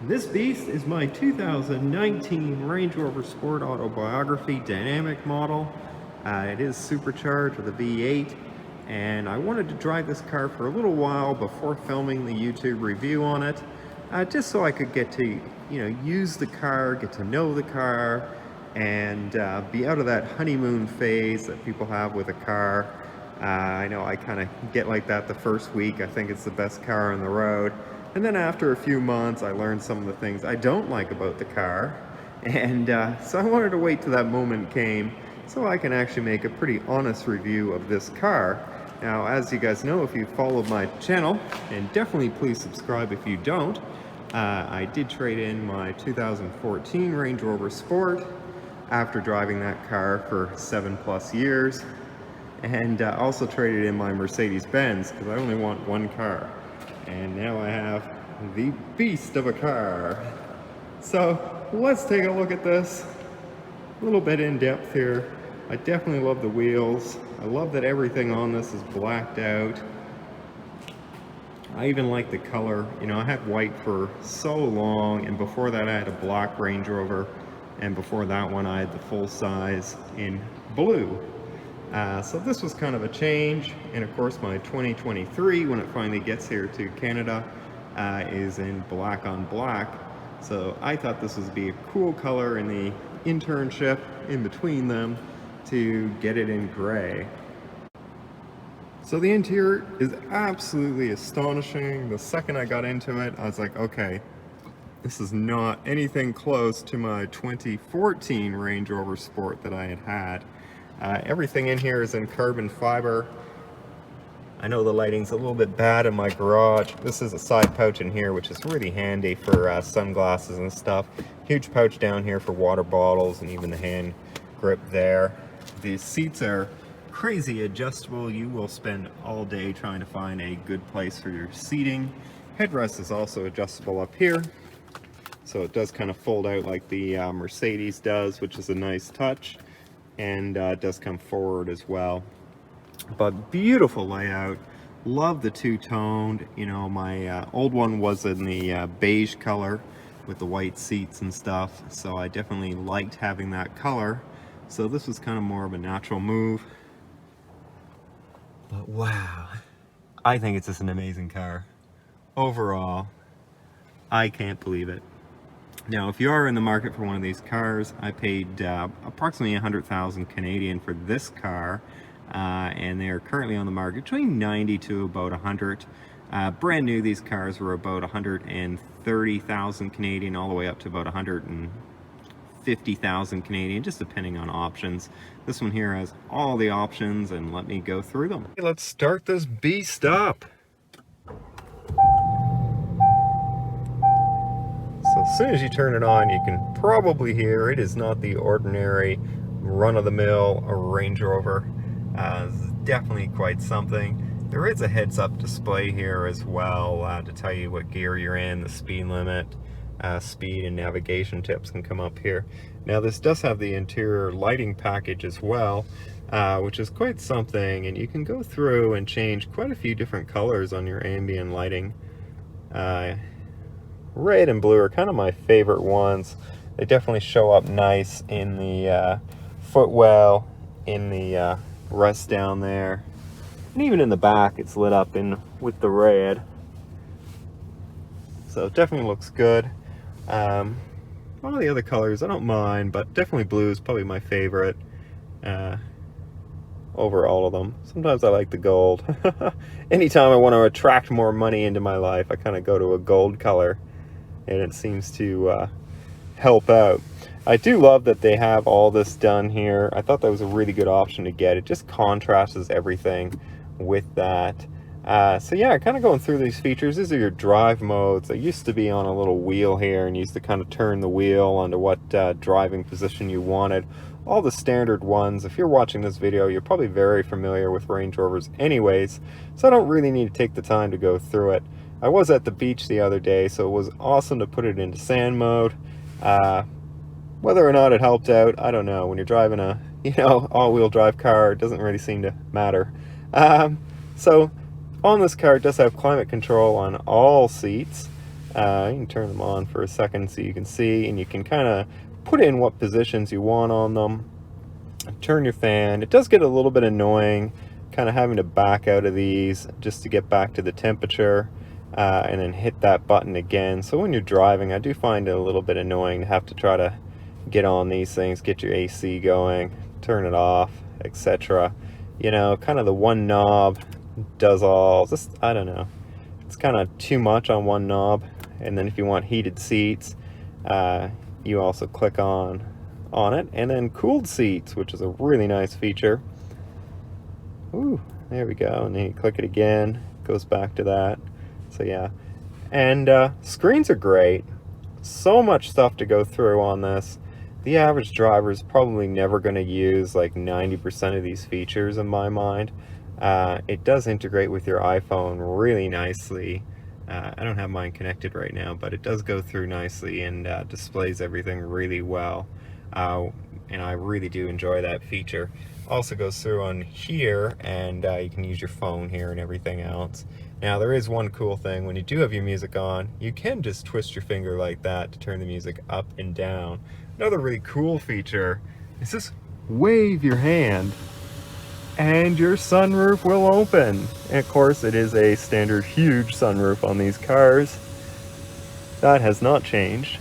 This beast is my 2019 Range Rover Sport Autobiography dynamic model. It is supercharged with a V8, and I wanted to drive this car for a little while before filming the YouTube review on it, just so I could get to, use the car, get to know the car, and be out of that honeymoon phase that people have with a car. I know I kind of get like that the first week. I think it's the best car on the road. And then after a few months, I learned some of the things I don't like about the car. And so I wanted to wait till that moment came so I can actually make a pretty honest review of this car. Now, as you guys know, if you followed my channel, and definitely please subscribe if you don't, I did trade in my 2014 Range Rover Sport after driving that car for 7+ years. And also traded in my Mercedes-Benz because I only want one car. And now I have the beast of a car. So let's take a look at this a little bit in depth here. I definitely love the wheels. I love that everything on this is blacked out. I even like the color. I had white for so long, and before that I had a black Range Rover, and before that one I had the full size in blue. So this was kind of a change, and of course my 2023, when it finally gets here to Canada, is in black on black. So I thought this would be a cool color in the internship in between them to get it in gray. So the interior is absolutely astonishing. The second I got into it, I was like, okay, this is not anything close to my 2014 Range Rover Sport that I had. Everything in here is in carbon fiber. I know the lighting's a little bit bad in my garage. This is a side pouch in here, which is really handy for sunglasses and stuff. Huge pouch down here for water bottles and even the hand grip there. These seats are crazy adjustable. You will spend all day trying to find a good place for your seating. Headrest is also adjustable up here. So it does kind of fold out like the Mercedes does, which is a nice touch. And does come forward as well. But beautiful layout. Love the two-toned. My old one was in the beige color with the white seats and stuff, so I definitely liked having that color. So this was kind of more of a natural move. But wow, I think it's just an amazing car. Overall, I can't believe it. Now, if you are in the market for one of these cars, I paid approximately 100,000 Canadian for this car, and they are currently on the market between 90 to about 100. Brand new, these cars were about 130,000 Canadian, all the way up to about 150,000 Canadian, just depending on options. This one here has all the options, and let me go through them. Let's start this beast up. So as soon as you turn it on, you can probably hear it is not the ordinary run-of-the-mill Range Rover. This is definitely quite something. There is a heads-up display here as well to tell you what gear you're in, the speed limit, speed and navigation tips can come up here. Now this does have the interior lighting package as well, which is quite something, and you can go through and change quite a few different colors on your ambient lighting. Red and blue are kind of my favorite ones. They definitely show up nice in the footwell, in the rest down there, and even in the back it's lit up in with the red. So it definitely looks good. All the other colors I don't mind, but definitely blue is probably my favorite over all of them. Sometimes I like the gold. Anytime I want to attract more money into my life, I kind of go to a gold color, and it seems to help out. I do love that they have all this done here. I thought that was a really good option to get. It just contrasts everything with that. So yeah, kind of going through these features. These are your drive modes. They used to be on a little wheel here, and you used to kind of turn the wheel onto what driving position you wanted. All the standard ones. If you're watching this video, you're probably very familiar with Range Rovers anyways, so I don't really need to take the time to go through it. I was at the beach the other day, so it was awesome to put it into sand mode. Whether or not it helped out, I don't know. When you're driving a, all-wheel drive car, it doesn't really seem to matter. So on this car, it does have climate control on all seats. You can turn them on for a second so you can see, and you can kind of put in what positions you want on them. Turn your fan. It does get a little bit annoying kind of having to back out of these just to get back to the temperature, and then hit that button again. So when you're driving, I do find it a little bit annoying to have to try to get on these things, get your AC going, turn it off, etc. You know, kind of the one knob does all this. I don't know, it's kind of too much on one knob. And then if you want heated seats, you also click on it, and then cooled seats, which is a really nice feature. Ooh, there we go. And then you click it again, goes back to that. So yeah, and screens are great. So much stuff to go through on this. The average driver is probably never going to use like 90% of these features in my mind. It does integrate with your iPhone really nicely. I don't have mine connected right now, but it does go through nicely and displays everything really well. And I really do enjoy that feature. Also goes through on here, and you can use your phone here and everything else. Now there is one cool thing: when you do have your music on, you can just twist your finger like that to turn the music up and down. Another really cool feature is just wave your hand and your sunroof will open. And of course it is a standard huge sunroof on these cars. That has not changed.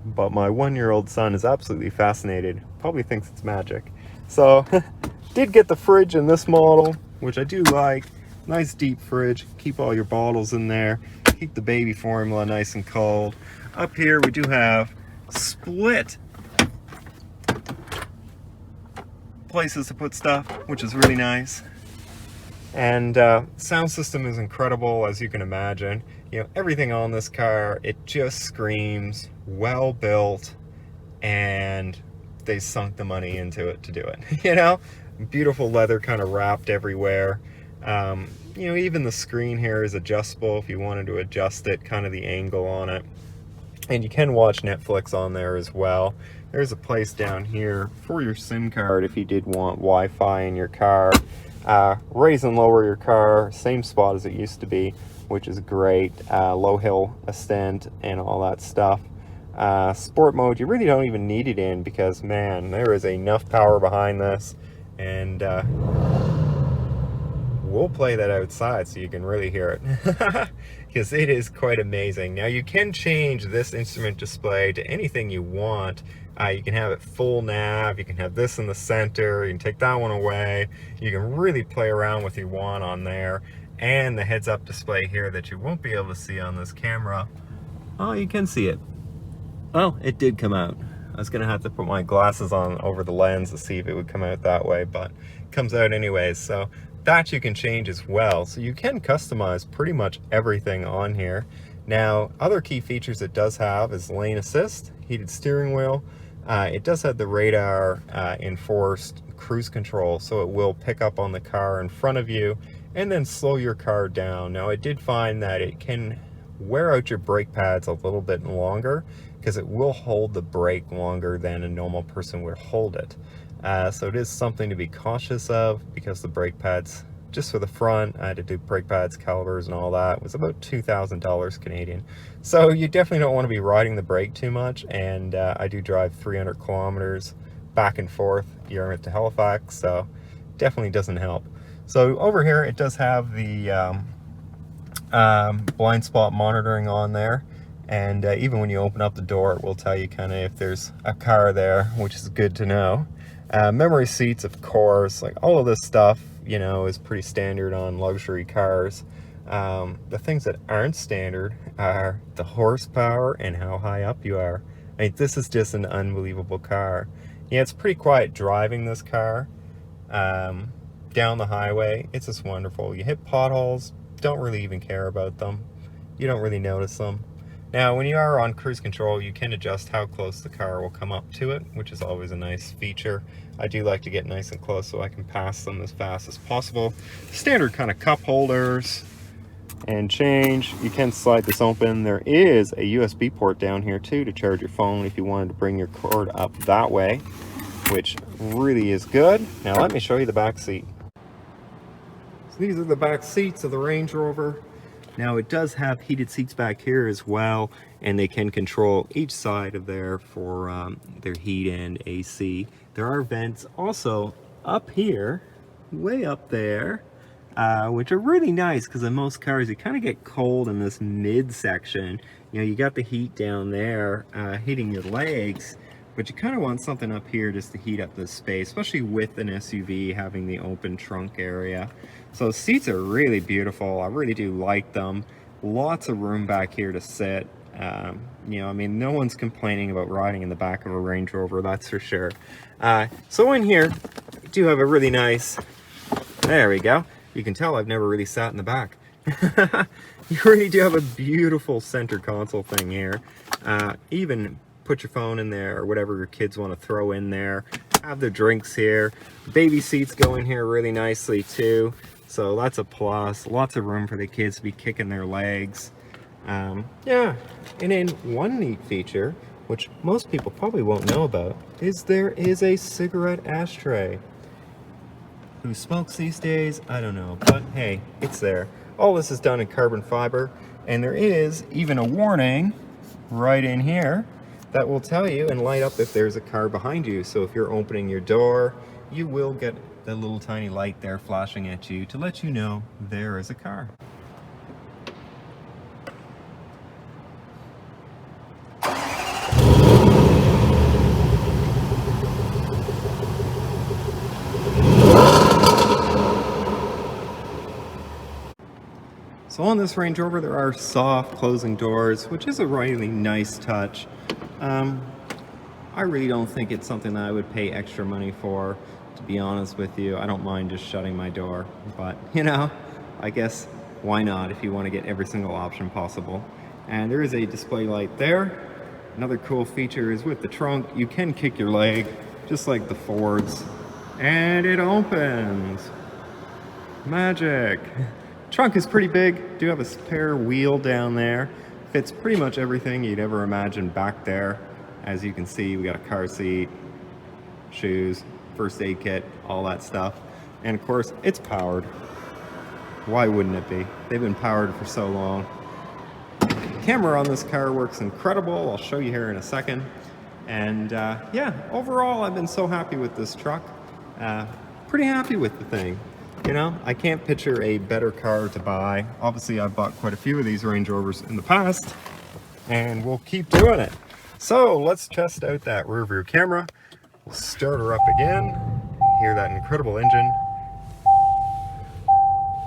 But my 1-year-old son is absolutely fascinated, probably thinks it's magic. So did get the fridge in this model, which I do like. Nice deep fridge, keep all your bottles in there, keep the baby formula nice and cold. Up here we do have split places to put stuff, which is really nice. And sound system is incredible, as you can imagine. You know, everything on this car, it just screams well built, and they sunk the money into it to do it. You know, beautiful leather kind of wrapped everywhere. You know, even the screen here is adjustable if you wanted to adjust it, kind of the angle on it. And you can watch Netflix on there as well. There's a place down here for your SIM card if you did want Wi-Fi in your car. Raise and lower your car, same spot as it used to be, which is great. Low hill ascent and all that stuff. Sport mode, you really don't even need it in, because man, there is enough power behind this. And we'll play that outside so you can really hear it, because it is quite amazing. Now you can change this instrument display to anything you want. You can have it full nav, you can have this in the center, you can take that one away. You can really play around with what you want on there. And the heads-up display here that you won't be able to see on this camera. Oh, you can see it. Oh, it did come out. I was gonna have to put my glasses on over the lens to see if it would come out that way, but it comes out anyways. So that you can change as well. So you can customize pretty much everything on here. Now, other key features it does have is lane assist, heated steering wheel. It does have the radar enforced cruise control, so it will pick up on the car in front of you and then slow your car down. Now, I did find that it can wear out your brake pads a little bit longer, because it will hold the brake longer than a normal person would hold it. So it is something to be cautious of, because the brake pads, just for the front, I had to do brake pads, calipers and all that, was about $2,000 Canadian. So you definitely don't want to be riding the brake too much. And I do drive 300 kilometers back and forth Yarmouth to Halifax, so definitely doesn't help. So over here it does have the blind spot monitoring on there. And even when you open up the door, it will tell you kind of if there's a car there, which is good to know. Memory seats, of course, like all of this stuff, you know, is pretty standard on luxury cars. The things that aren't standard are the horsepower and how high up you are. I mean, this is just an unbelievable car. Yeah, it's pretty quiet driving this car down the highway. It's just wonderful. You hit potholes, don't really even care about them. You don't really notice them. Now, when you are on cruise control, you can adjust how close the car will come up to it, which is always a nice feature. I do like to get nice and close so I can pass them as fast as possible. Standard kind of cup holders and change. You can slide this open. There is a USB port down here too to charge your phone if you wanted to bring your cord up that way, which really is good. Now let me show you the back seat. So these are the back seats of the Range Rover. Now it does have heated seats back here as well, and they can control each side of there for their heat and AC. There are vents also up here, way up there, which are really nice because in most cars you kind of get cold in this mid section. You know, you got the heat down there hitting your legs, but you kind of want something up here just to heat up this space, especially with an SUV having the open trunk area. So the seats are really beautiful. I really do like them. Lots of room back here to sit. You know, I mean, no one's complaining about riding in the back of a Range Rover, that's for sure. So in here, you do have a really nice, there we go. You can tell I've never really sat in the back. You really do have a beautiful center console thing here. Even put your phone in there or whatever your kids want to throw in there. Have their drinks here. Baby seats go in here really nicely too. So that's a plus. Lots of room for the kids to be kicking their legs. Yeah, and then one neat feature, which most people probably won't know about, is there is a cigarette ashtray. Who smokes these days? I don't know, but hey, it's there. All this is done in carbon fiber, and there is even a warning right in here that will tell you and light up if there's a car behind you. So if you're opening your door, you will get that little tiny light there flashing at you to let you know there is a car. So on this Range Rover, there are soft closing doors, which is a really nice touch. I really don't think it's something that I would pay extra money for, to be honest with you. I don't mind just shutting my door, but you know, I guess why not if you want to get every single option possible. And there is a display light there. Another cool feature is with the trunk, you can kick your leg, just like the Fords, and it opens. Magic. Trunk is pretty big. Do have a spare wheel down there. Fits pretty much everything you'd ever imagine back there. As you can see, we got a car seat, shoes, first aid kit, all that stuff. And of course, it's powered. Why wouldn't it be? They've been powered for so long. Camera on this car works incredible. I'll show you here in a second. And yeah, overall, I've been so happy with this truck. Pretty happy with the thing. You know, I can't picture a better car to buy. Obviously, I've bought quite a few of these Range Rovers in the past, and we'll keep doing it. So let's test out that rear view camera. We'll start her up again. Hear that incredible engine.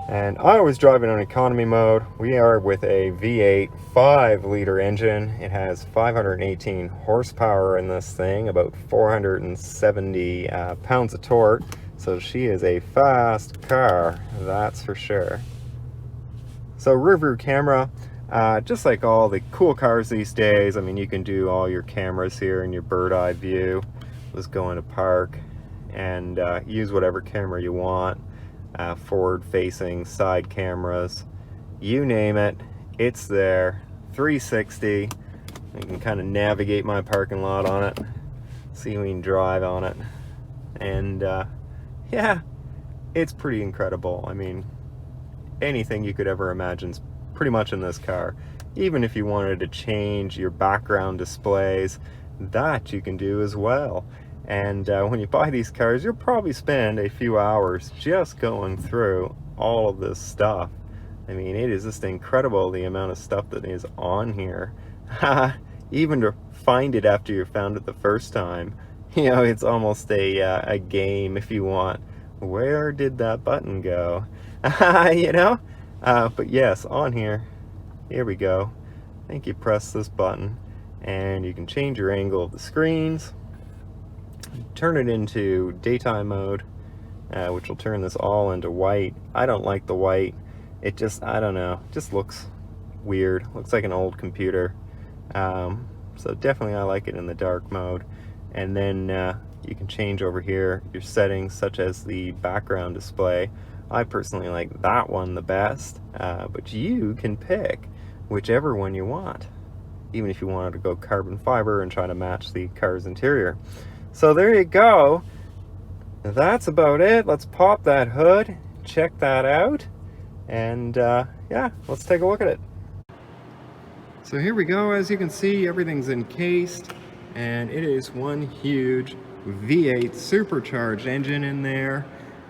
And I was driving on economy mode. We are with a V8 5-liter engine. It has 518 horsepower in this thing, about 470 pounds of torque. So she is a fast car, that's for sure. So rear view camera, just like all the cool cars these days, I mean, you can do all your cameras here in your bird eye view. Let's go into park and use whatever camera you want. Forward facing, side cameras, you name it, it's there. 360, I can kind of navigate my parking lot on it, see we can drive on it, and yeah, it's pretty incredible. I mean, anything you could ever imagine is pretty much in this car. Even if you wanted to change your background displays, that you can do as well. And when you buy these cars, you'll probably spend a few hours just going through all of this stuff. I mean, it is just incredible the amount of stuff that is on here. Even to find it after you found it the first time, you know, it's almost a game if you want. Where did that button go? You know? But yes, on here we go. I think you press this button and you can change your angle of the screens, turn it into daytime mode, which will turn this all into white. I don't like the white. It just, I don't know, just looks weird. Looks like an old computer. So definitely I like it in the dark mode. And then you can change over here your settings, such as the background display. I personally like that one the best, but you can pick whichever one you want, even if you wanted to go carbon fiber and try to match the car's interior. So there you go. That's about it. Let's pop that hood, check that out, and yeah, let's take a look at it. So here we go. As you can see, everything's encased, and it is one huge V8 supercharged engine in there.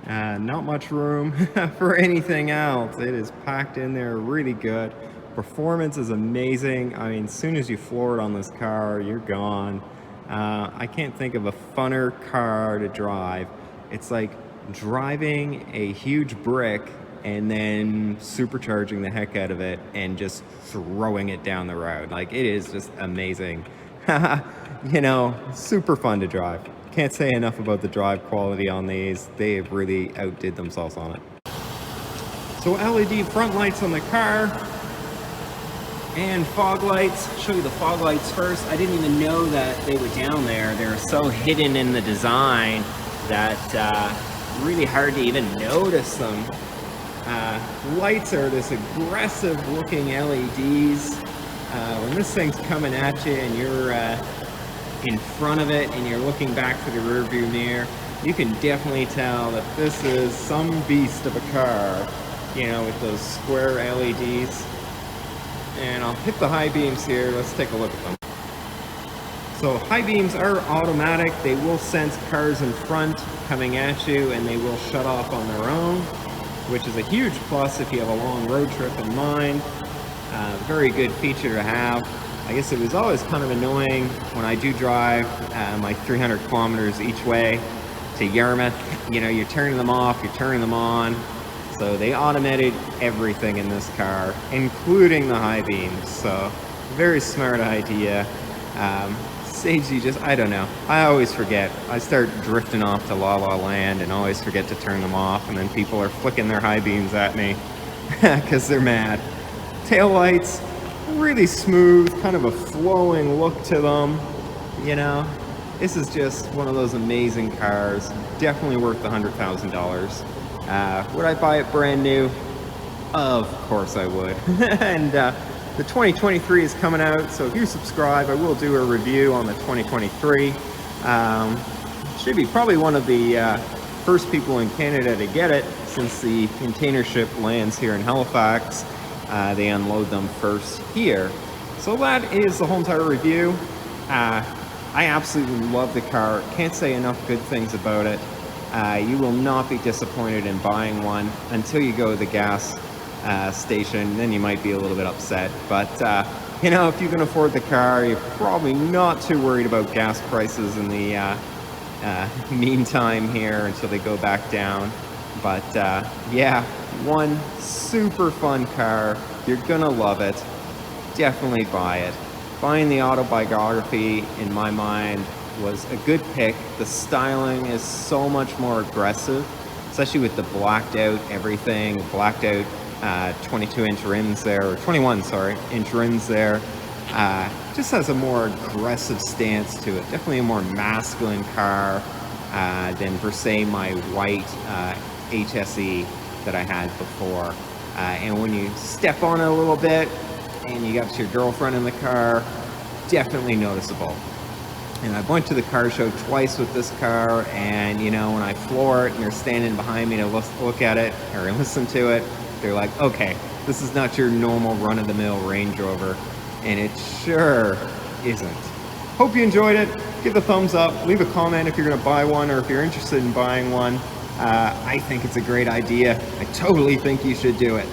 Not much room for anything else. It is packed in there really good. Performance is amazing. I mean, as soon as you floor it on this car, you're gone. I can't think of a funner car to drive. It's like driving a huge brick and then supercharging the heck out of it and just throwing it down the road. Like, it is just amazing. You know, super fun to drive. Can't say enough about the drive quality on these. They really outdid themselves on it. So LED front lights on the car and fog lights. I'll show you the fog lights first. I didn't even know that they were down there. They're so hidden in the design that really hard to even notice them. Lights are this aggressive looking LEDs. When this thing's coming at you and you're in front of it and you're looking back through the rear view mirror, you can definitely tell that this is some beast of a car, you know, with those square LEDs. And I'll hit the high beams here. Let's take a look at them. So high beams are automatic. They will sense cars in front coming at you and they will shut off on their own, which is a huge plus if you have a long road trip in mind. Very good feature to have. I guess it was always kind of annoying when I do drive my 300 kilometers each way to Yarmouth. You know, you're turning them off, you're turning them on. So they automated everything in this car, including the high beams. So very smart idea. Saves you just, I don't know. I always forget. I start drifting off to La La Land and always forget to turn them off. And then people are flicking their high beams at me because they're mad. Tail lights, really smooth, kind of a flowing look to them. You know, this is just one of those amazing cars. Definitely worth the $100,000. Would I buy it brand new? Of course I would. And the 2023 is coming out, so if you subscribe, I will do a review on the 2023. Should be probably one of the first people in Canada to get it, since the container ship lands here in Halifax. They unload them first here. So that is the whole entire review. I absolutely love the car. Can't say enough good things about it. You will not be disappointed in buying one until you go to the gas station. Then you might be a little bit upset. But, you know, if you can afford the car, you're probably not too worried about gas prices in the meantime here until they go back down. But, yeah, one super fun car. You're gonna love it. Definitely buy it. Buying the Autobiography, in my mind, was a good pick. The styling is so much more aggressive, especially with the blacked out everything, blacked out 22-inch rims there, or 21, sorry, inch rims there. Just has a more aggressive stance to it. Definitely a more masculine car than, per se, my white HSE that I had before. And when you step on it a little bit and you got your girlfriend in the car, definitely noticeable. And I went to the car show twice with this car, and you know, when I floor it and they're standing behind me to look at it or listen to it, they're like, okay, this is not your normal run-of-the-mill Range Rover, and it sure isn't. Hope you enjoyed it. Give a thumbs up, leave a comment if you're gonna buy one or if you're interested in buying one. I think it's a great idea. I totally think you should do it.